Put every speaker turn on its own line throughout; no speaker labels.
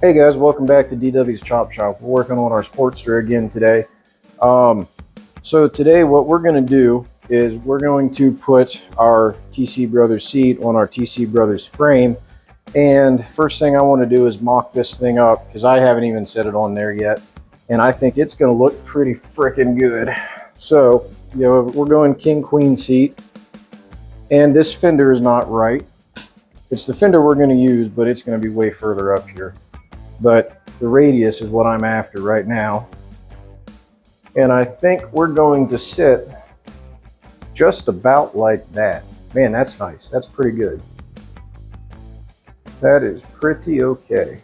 Hey guys, welcome back to DW's Chop Shop. We're working on our Sportster again today. So today what we're going to do is we're going to put our TC Brothers seat on our TC Brothers frame. And first thing I want to do is mock this thing up because I haven't even set it on there yet. And I think it's going to look pretty freaking good. So, we're going king queen seat. And this fender is not right. It's the fender we're going to use, but it's going to be way further up here. But the radius is what I'm after right now. And I think we're going to sit just about like that. Man, that's nice. That's pretty good. That is pretty okay.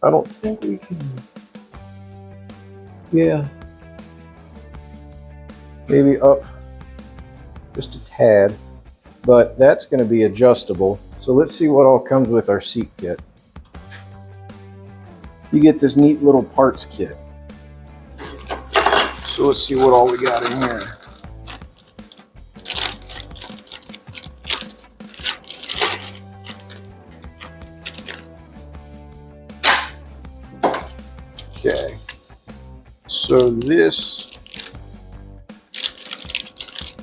I don't think we can... Yeah. Maybe up just a tad. But that's going to be adjustable. So let's see what all comes with our seat kit. You get this neat little parts kit. So let's see what all we got in here. Okay. So this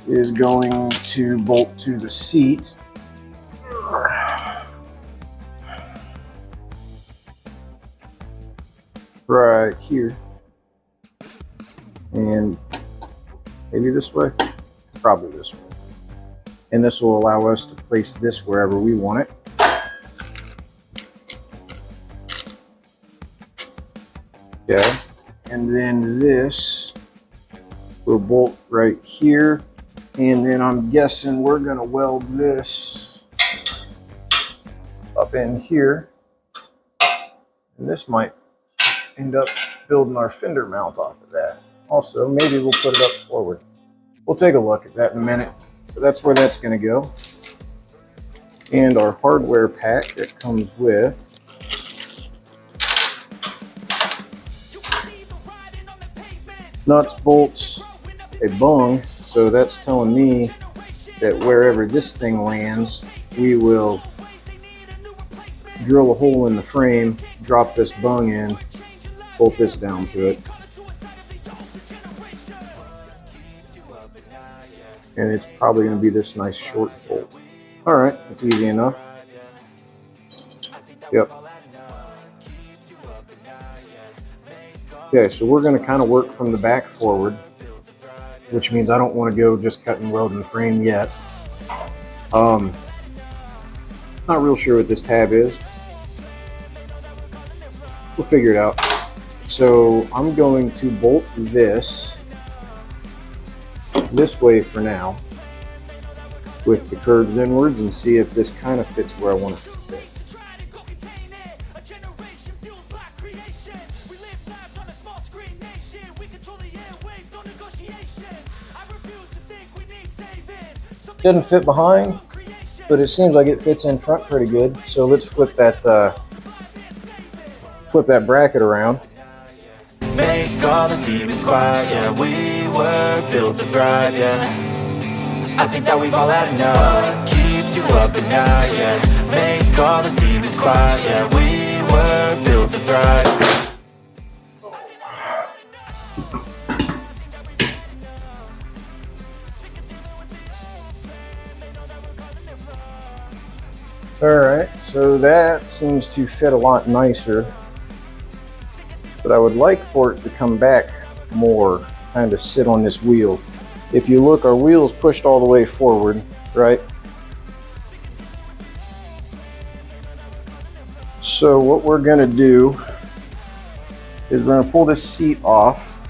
is going to bolt to the seat. Right here, and maybe this way, probably this way, and this will allow us to place this wherever we want it. Okay, and then this will bolt right here, and then I'm guessing we're gonna weld this up in here, and this might end up building our fender mount off of that. Also, maybe we'll put it up forward. We'll take a look at that in a minute. But that's where that's going to go. And our hardware pack that comes with nuts, bolts, a bung. So that's telling me that wherever this thing lands, we will drill a hole in the frame, drop this bung in, bolt this down to it, and it's probably going to be this nice short bolt. All right, that's easy enough. Yep. Okay, so we're going to kind of work from the back forward, which means I don't want to go just cut and weld in the frame yet. Not real sure what this tab is. We'll figure it out. So I'm going to bolt this way for now with the curves inwards and see if this kind of fits where I want it to fit. Doesn't fit behind, but it seems like it fits in front pretty good. So let's flip that bracket around.
Make all the demons quiet, yeah. We were built to thrive, yeah. I think that we've all had enough. Keeps you up at night, yeah. Make all the demons quiet, yeah. We were built to thrive.
Alright, so that seems to fit a lot nicer. But I would like for it to come back more, kind of sit on this wheel. If you look, our wheel's pushed all the way forward, right? So what we're gonna do is we're gonna pull this seat off.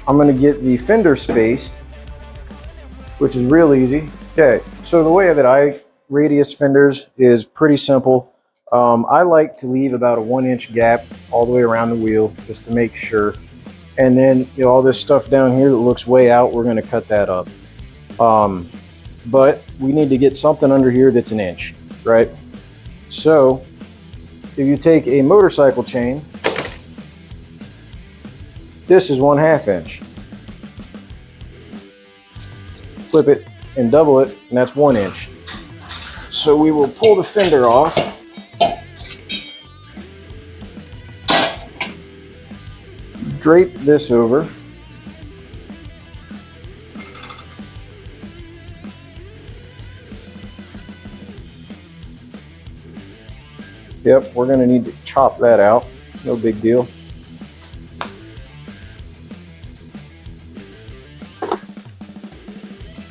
I'm gonna get the fender spaced, which is real easy. Okay, so the way that I radius fenders is pretty simple. I like to leave about a 1-inch gap all the way around the wheel just to make sure. And then, all this stuff down here that looks way out, we're going to cut that up. But we need to get something under here that's 1 inch, right? So if you take a motorcycle chain, this is 1/2 inch. Flip it and double it, and that's 1 inch. So we will pull the fender off. drape this over. Yep, we're going to need to chop that out. No big deal.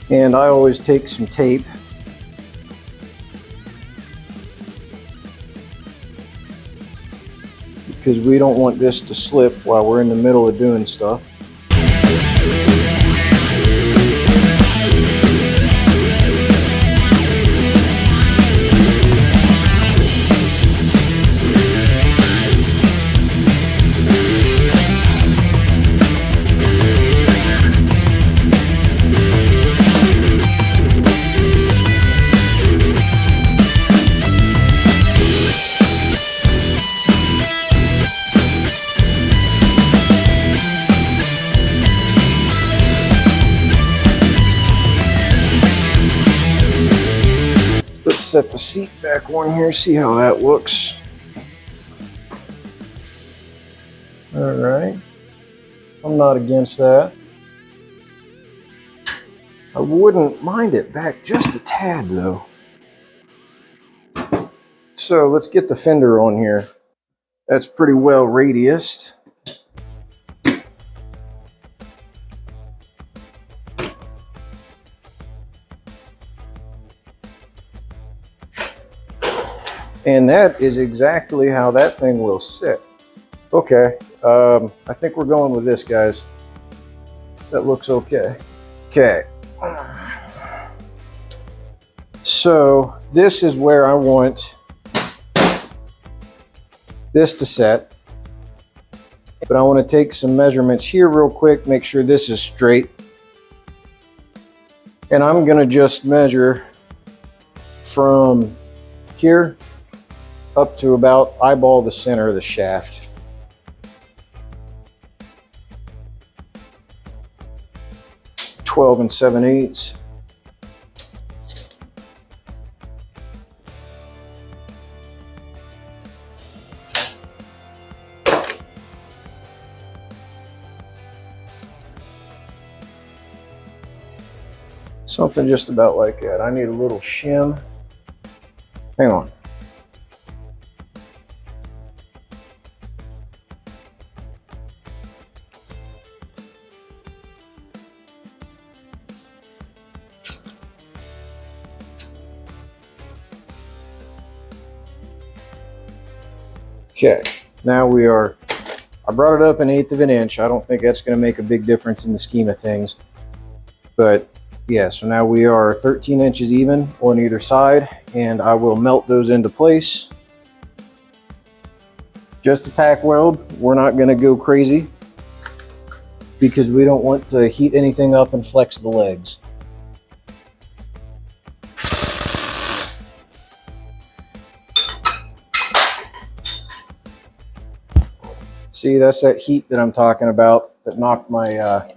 And I always take some tape. Because we don't want this to slip while we're in the middle of doing stuff. Set the seat back on here, see how that looks. All right, I'm not against that. I wouldn't mind it back just a tad though. So let's get the fender on here. That's pretty well radiused. And that is exactly how that thing will sit. Okay, I think we're going with this, guys. That looks okay. Okay. So this is where I want this to set. But I want to take some measurements here real quick, make sure this is straight. And I'm going to just measure from here up to about eyeball the center of the shaft. (12 7/8). Something just about like that. I need a little shim. Hang on. Okay, now we are, I brought it up 1/8 of an inch. I don't think that's going to make a big difference in the scheme of things. But yeah, so now we are 13 inches even on either side, and I will melt those into place. Just a tack weld. We're not going to go crazy because we don't want to heat anything up and flex the legs. See, that's that heat that I'm talking about that knocked my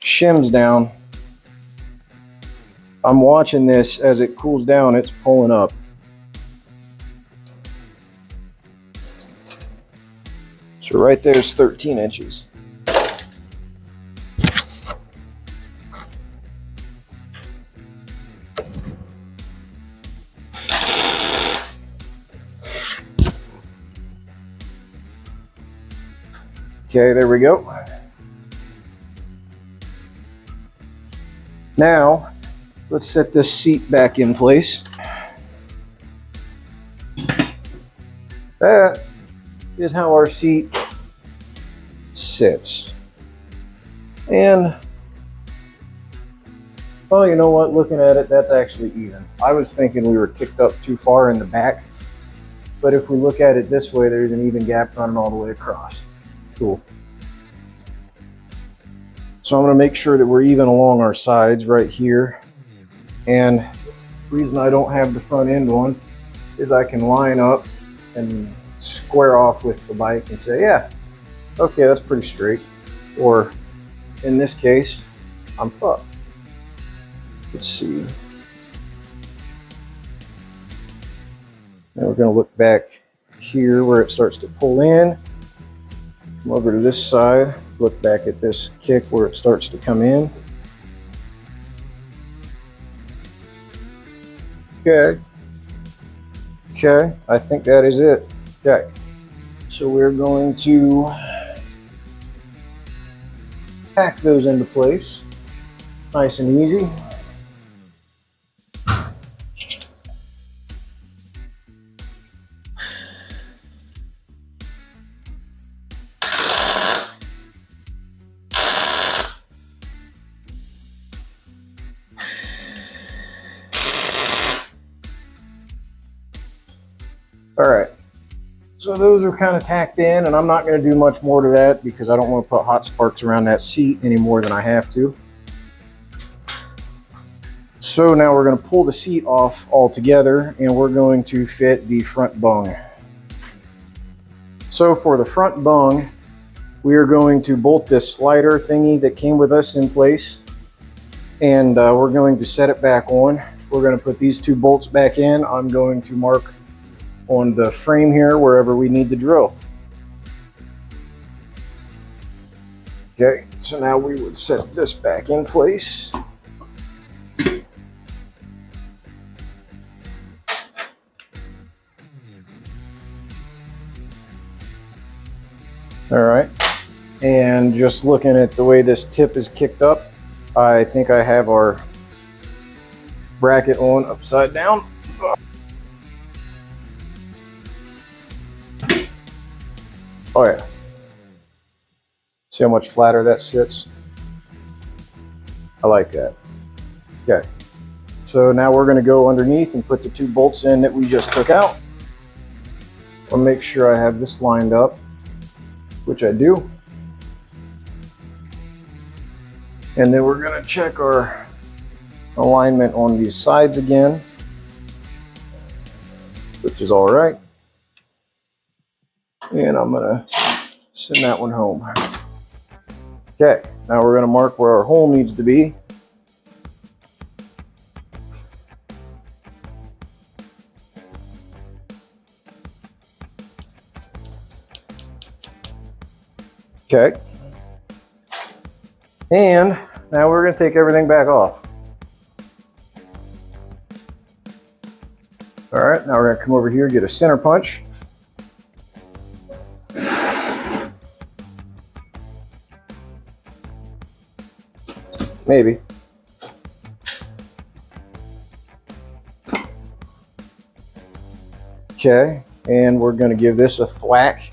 shims down. I'm watching this as it cools down, it's pulling up. So right there's 13 inches. Okay, there we go. Now, let's set this seat back in place. That is how our seat sits. And, oh, you know what? Looking at it, that's actually even. I was thinking we were kicked up too far in the back, but if we look at it this way, there's an even gap running all the way across. Cool. So I'm going to make sure that we're even along our sides right here. And the reason I don't have the front end on is I can line up and square off with the bike and say, yeah, okay, that's pretty straight. Or in this case, I'm fucked. Let's see. Now we're going to look back here where it starts to pull in. Come over to this side, look back at this kick where it starts to come in. Okay. Okay, I think that is it. Okay. So we're going to pack those into place. Nice and easy. All right, so those are kind of tacked in, and I'm not going to do much more to that because I don't want to put hot sparks around that seat any more than I have to. So now we're going to pull the seat off altogether, and we're going to fit the front bung. So for the front bung, we are going to bolt this slider thingy that came with us in place, and we're going to set it back on. We're going to put these two bolts back in. I'm going to mark on the frame here wherever we need to drill. Okay, so now we would set this back in place. All right, and just looking at the way this tip is kicked up, I think I have our bracket on upside down. Oh yeah. See how much flatter that sits? I like that. Okay. So now we're going to go underneath and put the two bolts in that we just took out. I'll make sure I have this lined up, which I do. And then we're going to check our alignment on these sides again, which is all right. And I'm gonna send that one home. Okay, now we're gonna mark where our hole needs to be. Okay. And now we're gonna take everything back off. All right, now we're gonna come over here, get a center punch. Maybe. Okay, and we're going to give this a thwack,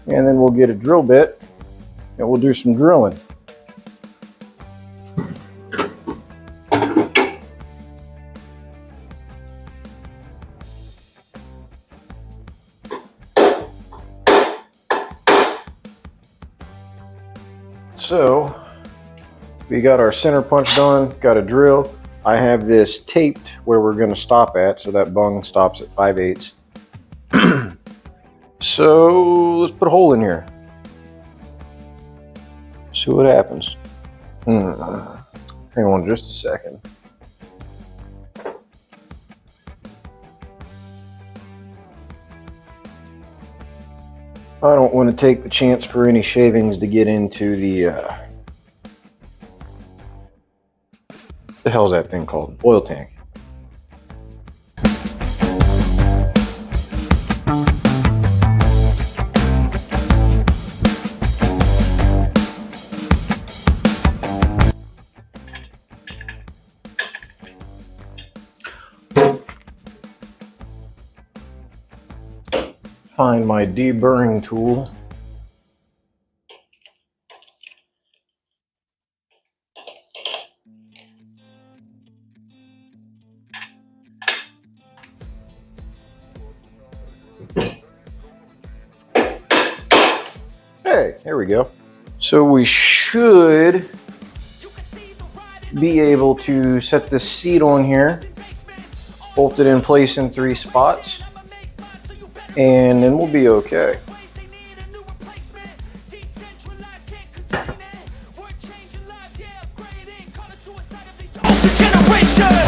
and then we'll get a drill bit and we'll do some drilling. So we got our center punch done, got a drill. I have this taped where we're going to stop at, so that bung stops at 5/8. So let's put a hole in here. See what happens. Hang on just a second. I don't want to take the chance for any shavings to get into the hell's that thing called? Oil tank. Find my deburring tool. Hey, here we go. So we should be able to set this seat on here, bolt it in place in 3 spots, and then we'll be okay.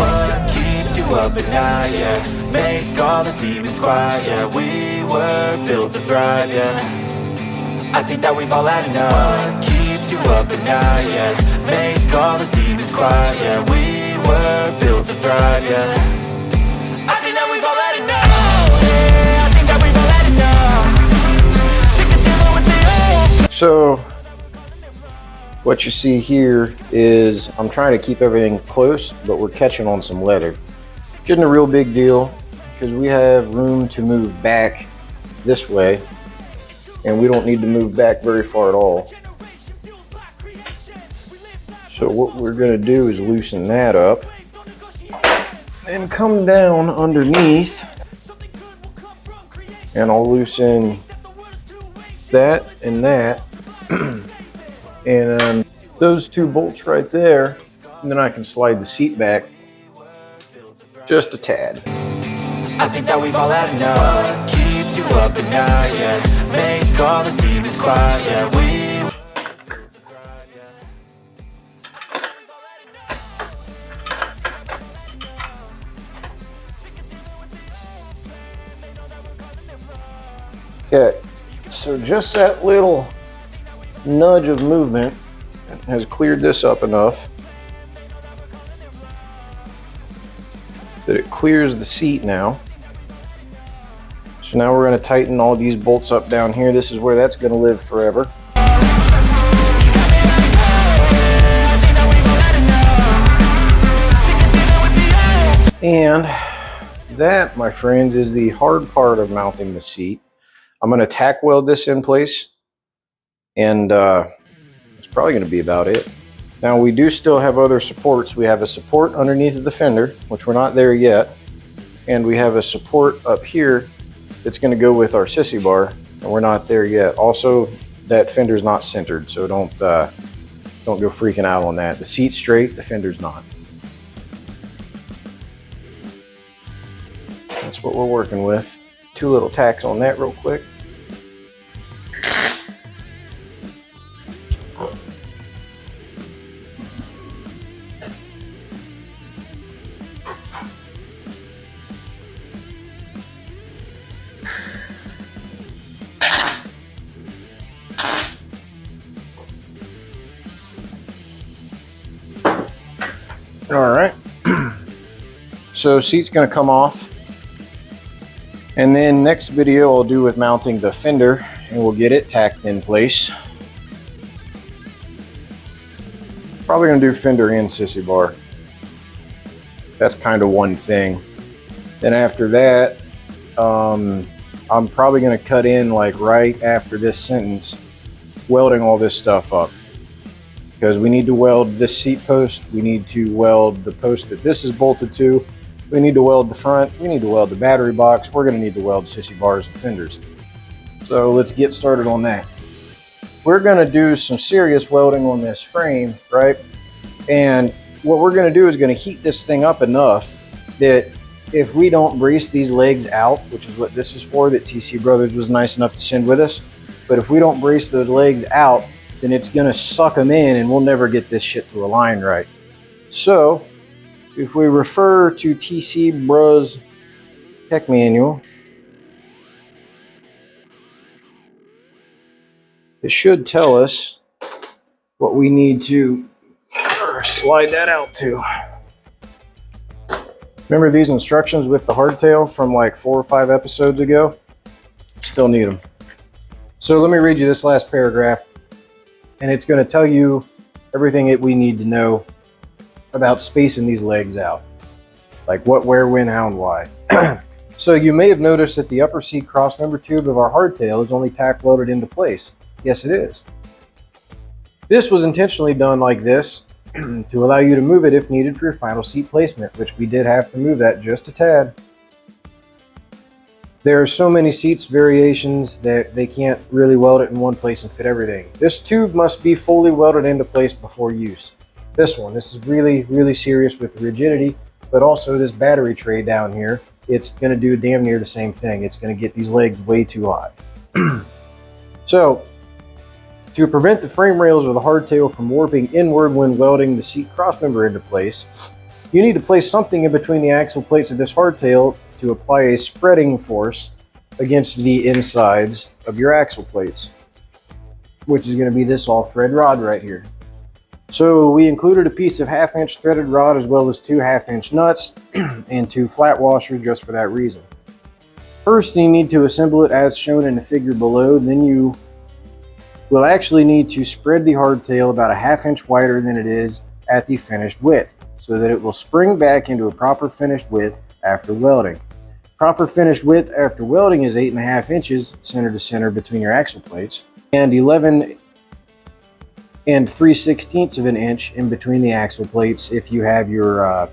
What keeps you up at night, yeah? Make all the demons quiet, yeah. We were built to thrive, yeah. I think that we've all had enough. What keeps you up at night, yeah? Make all the demons quiet, yeah. We were built to thrive, yeah. I think that we've all had enough. Yeah, I think that we've all had enough. Sick of dealing with the old.
So what you see here is I'm trying to keep everything close, but we're catching on some leather. Getting a real big deal because we have room to move back this way, and we don't need to move back very far at all. So what we're going to do is loosen that up and come down underneath, and I'll loosen that and that and those two bolts right there, and then I can slide the seat back just a tad.
I think that we've all had enough. What keeps you up at night, yeah? Make all the demons quiet, yeah.
Okay, so just that little nudge of movement has cleared this up enough that it clears the seat now. So now we're going to tighten all these bolts up down here. This is where that's going to live forever. And that, my friends, is the hard part of mounting the seat. I'm going to tack weld this in place, and it's probably going to be about it. Now we do still have other supports. We have a support underneath of the fender, which we're not there yet, and we have a support up here that's going to go with our sissy bar, and we're not there yet. Also, that fender's not centered, so don't go freaking out on that. The seat's straight, the fender's not. That's what we're working with. Two little tacks on that real quick. All right, so seat's gonna come off, and then next video I'll do with mounting the fender, and we'll get it tacked in place. Probably gonna do fender and sissy bar. That's kind of one thing. Then after that, I'm probably gonna cut in like right after this sentence, welding all this stuff up. Because we need to weld this seat post, we need to weld the post that this is bolted to, we need to weld the front, we need to weld the battery box, we're going to need to weld sissy bars and fenders. So let's get started on that. We're going to do some serious welding on this frame, right? And what we're going to do is going to heat this thing up enough that if we don't brace these legs out, which is what this is for, that TC Brothers was nice enough to send with us, but if we don't brace those legs out, then it's gonna suck them in and we'll never get this shit to align right. So if we refer to TC Bros tech manual, it should tell us what we need to slide that out to. Remember these instructions with the hardtail from like 4 or 5 episodes ago? Still need them. So let me read you this last paragraph, and it's going to tell you everything that we need to know about spacing these legs out. Like what, where, when, how, and why. So you may have noticed that the upper seat crossmember tube of our hardtail is only tack welded into place. Yes, it is. This was intentionally done like this to allow you to move it if needed for your final seat placement, which we did have to move that just a tad. There are so many seats variations that they can't really weld it in one place and fit everything. This tube must be fully welded into place before use. This is really, really serious with the rigidity, but also this battery tray down here, it's gonna do damn near the same thing. It's gonna get these legs way too hot. So, to prevent the frame rails of the hardtail from warping inward when welding the seat crossmember into place, you need to place something in between the axle plates of this hardtail to apply a spreading force against the insides of your axle plates. which is going to be this all thread rod right here. So we included a piece of 1/2 inch threaded rod as well as 2 1/2 inch nuts and 2 flat washers just for that reason. First, you need to assemble it as shown in the figure below. Then you will actually need to spread the hardtail about a 1/2 inch wider than it is at the finished width so that it will spring back into a proper finished width after welding. Proper finished width after welding is 8.5 inches center to center between your axle plates and 11 3/16 of an inch in between the axle plates if you have your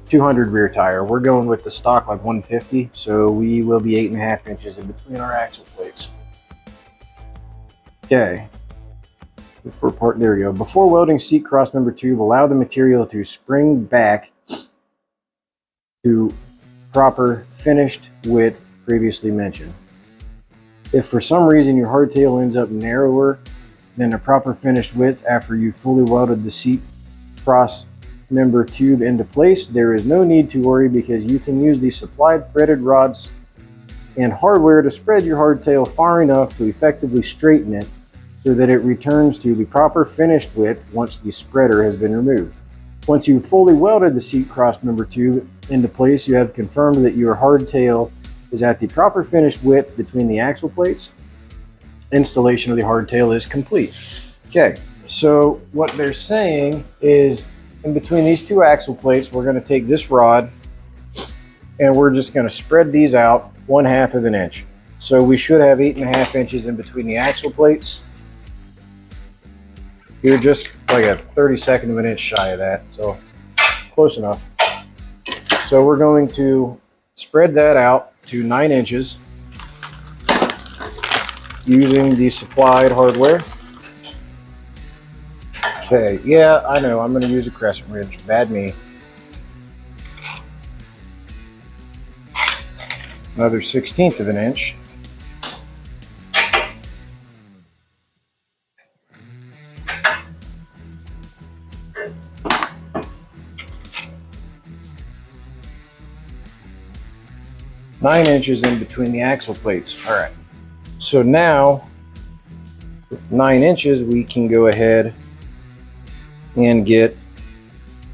200 rear tire. We're going with the stock like 150, so we will be 8.5 inches in between our axle plates. Okay, there we go. Before welding seat cross member tube, allow the material to spring back to proper finished width previously mentioned. If for some reason your hardtail ends up narrower than the proper finished width after you fully welded the seat cross member tube into place, there is no need to worry because you can use the supplied threaded rods and hardware to spread your hardtail far enough to effectively straighten it so that it returns to the proper finished width once the spreader has been removed. Once you've fully welded the seat cross member tube into place, you have confirmed that your hardtail is at the proper finished width between the axle plates. Installation of the hardtail is complete. Okay, so what they're saying is in between these two axle plates, we're going to take this rod and we're just going to spread these out 1/2 of an inch. So we should have 8.5 inches in between the axle plates. You're just like a 32nd of an inch shy of that, so close enough. So we're going to spread that out to 9 inches using the supplied hardware. Okay, yeah, I know, I'm going to use a crescent wrench. Bad me. Another 1/16 of an inch. Nine inches in between the axle plates. All right. So now, with 9 inches, we can go ahead and get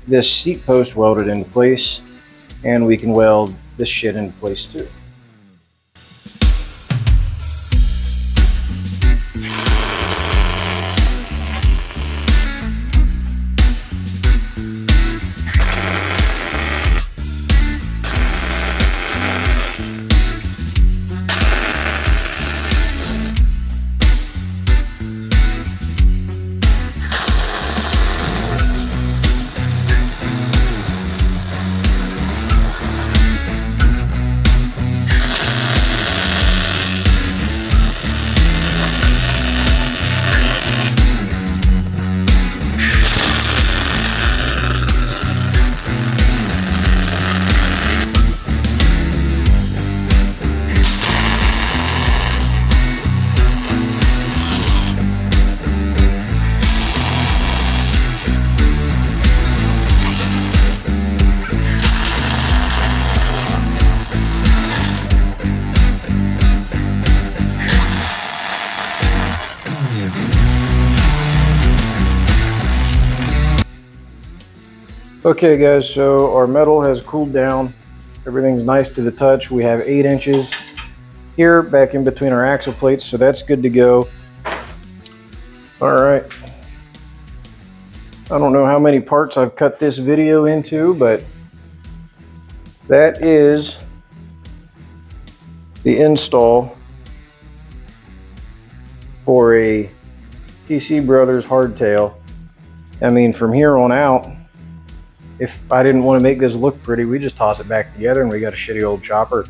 this seat post welded into place, and we can weld this shit into place too. Okay guys, so our metal has cooled down. Everything's nice to the touch. We have 8 inches here back in between our axle plates, so that's good to go. All right. I don't know how many parts I've cut this video into, but that is the install for a TC Brothers hardtail. I mean, from here on out, if I didn't want to make this look pretty, we just toss it back together and we got a shitty old chopper.